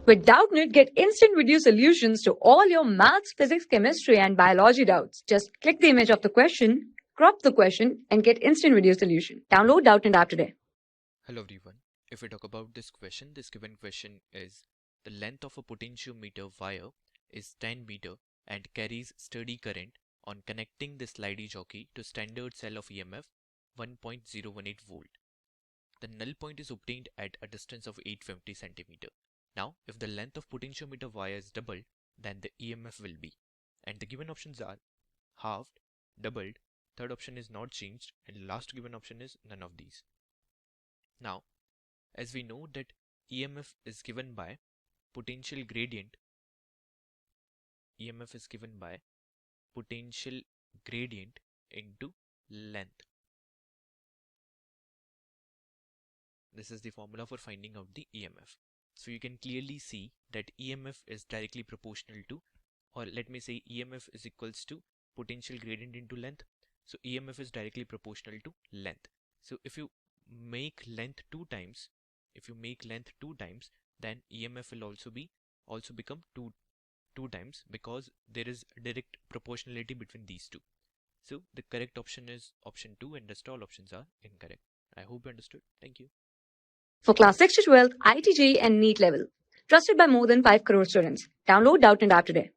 With Doubtnut, get instant video solutions to all your maths, physics, chemistry, and biology doubts. Just click the image of the question, crop the question, and get instant video solution. Download Doubtnut app today. Hello everyone. If we talk about this given question is the length of a potentiometer wire is 10 meter and carries steady current on connecting the slidey jockey to standard cell of EMF 1.018 volt. The null point is obtained at a distance of 850 centimeter. Now, if the length of potentiometer wire is doubled, then the EMF will be. And the given options are halved, doubled, third option is not changed, and last given option is none of these. Now, as we know that EMF is given by potential gradient, EMF is given by potential gradient into length. This is the formula for finding out the EMF. So you can clearly see that EMF is directly proportional to, or let me say EMF is equals to potential gradient into length. So EMF is directly proportional to length. So if you make length two times, then EMF will also become two times, because there is direct proportionality between these two. So the correct option is option 2, and rest all options are incorrect. I hope you understood. Thank you. For class 6 to 12, IIT JEE and NEET level. Trusted by more than 5 crore students. Download Doubtnut app today.